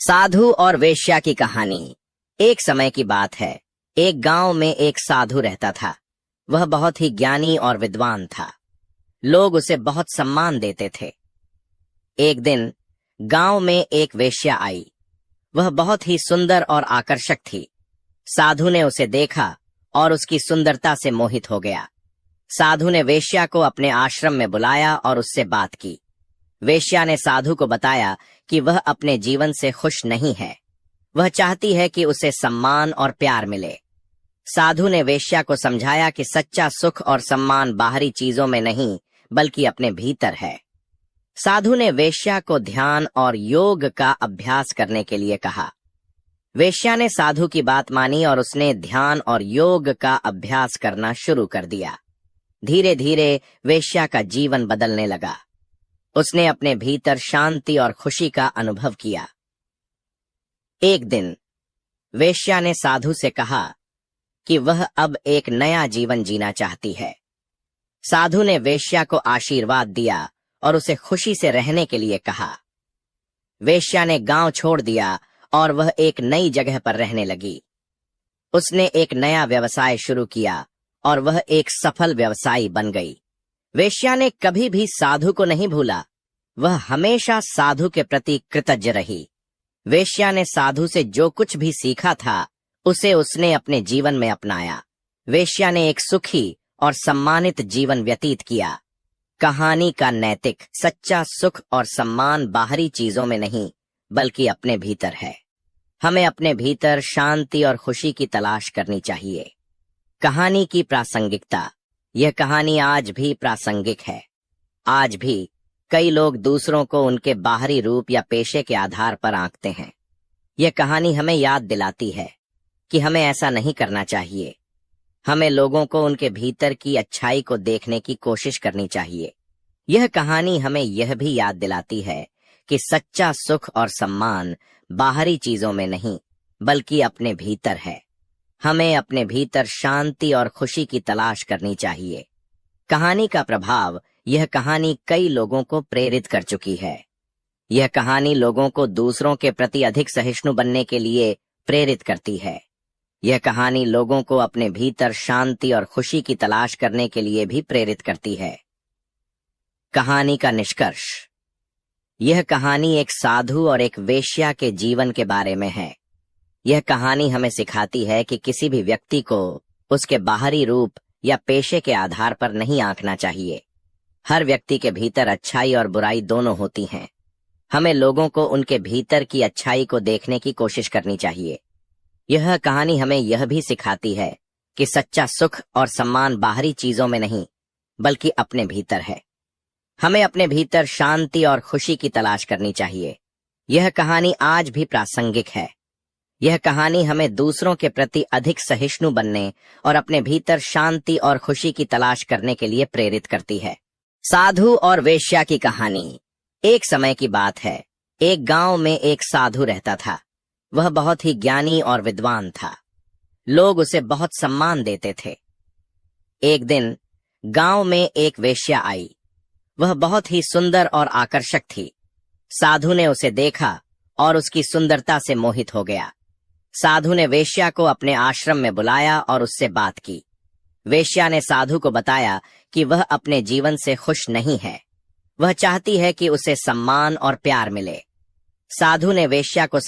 साधु और वेश्या की कहानी। एक समय की बात है। एक गांव में एक साधु रहता था। वह बहुत ही ज्ञानी और विद्वान था। लोग उसे बहुत सम्मान देते थे। एक दिन गांव में एक वेश्या आई। वह बहुत ही सुंदर और आकर्षक थी। साधु ने उसे देखा और उसकी सुंदरता से मोहित हो गया। साधु ने वेश्या को अपने आश्रम में बुलाया और उससे बात की। वेश्या ने साधु को बताया कि वह अपने जीवन से खुश नहीं है। वह चाहती है कि उसे सम्मान और प्यार मिले। साधु ने वेश्या को समझाया कि सच्चा सुख और सम्मान बाहरी चीजों में नहीं बल्कि अपने भीतर है। साधु ने वेश्या को ध्यान और योग का अभ्यास करने के लिए कहा। वेश्या ने साधु की बात मानी और उसने ध्यान और योग का अभ्यास करना शुरू कर दिया। धीरे धीरे वेश्या का जीवन बदलने लगा। उसने अपने भीतर शांति और खुशी का अनुभव किया। एक दिन वेश्या ने साधु से कहा कि वह अब एक नया जीवन जीना चाहती है। साधु ने वेश्या को आशीर्वाद दिया और उसे खुशी से रहने के लिए कहा। वेश्या ने गांव छोड़ दिया और वह एक नई जगह पर रहने लगी। उसने एक नया व्यवसाय शुरू किया और वह एक सफल व्यवसायी बन गई। वेश्या ने कभी भी साधु को नहीं भूला। वह हमेशा साधु के प्रति कृतज्ञ रही। वेश्या ने साधु से जो कुछ भी सीखा था उसे उसने अपने जीवन में अपनाया। वेश्या ने एक सुखी और सम्मानित जीवन व्यतीत किया। कहानी का नैतिक सच्चा सुख और सम्मान बाहरी चीजों में नहीं बल्कि अपने भीतर है। हमें अपने भीतर शांति और खुशी की तलाश करनी चाहिए। कहानी की प्रासंगिकता। यह कहानी आज भी प्रासंगिक है। आज भी कई लोग दूसरों को उनके बाहरी रूप या पेशे के आधार पर आंकते हैं। यह कहानी हमें याद दिलाती है कि हमें ऐसा नहीं करना चाहिए। हमें लोगों को उनके भीतर की अच्छाई को देखने की कोशिश करनी चाहिए। यह कहानी हमें यह भी याद दिलाती है कि सच्चा सुख और सम्मान बाहरी चीजों में नहीं बल्कि अपने भीतर है। हमें अपने भीतर शांति और खुशी की तलाश करनी चाहिए। कहानी का प्रभाव। यह कहानी कई लोगों को प्रेरित कर चुकी है। यह कहानी लोगों को दूसरों के प्रति अधिक सहिष्णु बनने के लिए प्रेरित करती है। यह कहानी लोगों को अपने भीतर शांति और खुशी की तलाश करने के लिए भी प्रेरित करती है। कहानी का निष्कर्ष। यह कहानी एक साधु और एक वेश्या के जीवन के बारे में है। यह कहानी हमें सिखाती है कि किसी भी व्यक्ति को उसके बाहरी रूप या पेशे के आधार पर नहीं आंकना चाहिए। हर व्यक्ति के भीतर अच्छाई और बुराई दोनों होती हैं। हमें लोगों को उनके भीतर की अच्छाई को देखने की कोशिश करनी चाहिए। यह कहानी हमें यह भी सिखाती है कि सच्चा सुख और सम्मान बाहरी चीजों में नहीं बल्कि अपने भीतर है। हमें अपने भीतर शांति और खुशी की तलाश करनी चाहिए। यह कहानी आज भी प्रासंगिक है। यह कहानी हमें दूसरों के प्रति अधिक सहिष्णु बनने और अपने भीतर शांति और खुशी की तलाश करने के लिए प्रेरित करती है। साधु और वेश्या की कहानी। एक समय की बात है। एक गांव में एक साधु रहता था। वह बहुत ही ज्ञानी और विद्वान था। लोग उसे बहुत सम्मान देते थे। एक दिन गांव में एक वेश्या आई। वह बहुत ही सुंदर और आकर्षक थी। साधु ने उसे देखा और उसकी सुंदरता से मोहित हो गया। साधु ने वेश्या को अपने आश्रम में बुलाया और उससे बात की। वेश्या ने साधु को बताया कि वह अपने जीवन से खुश नहीं है। वह चाहती है कि उसे सम्मान और प्यार मिले। साधु ने वेश्या को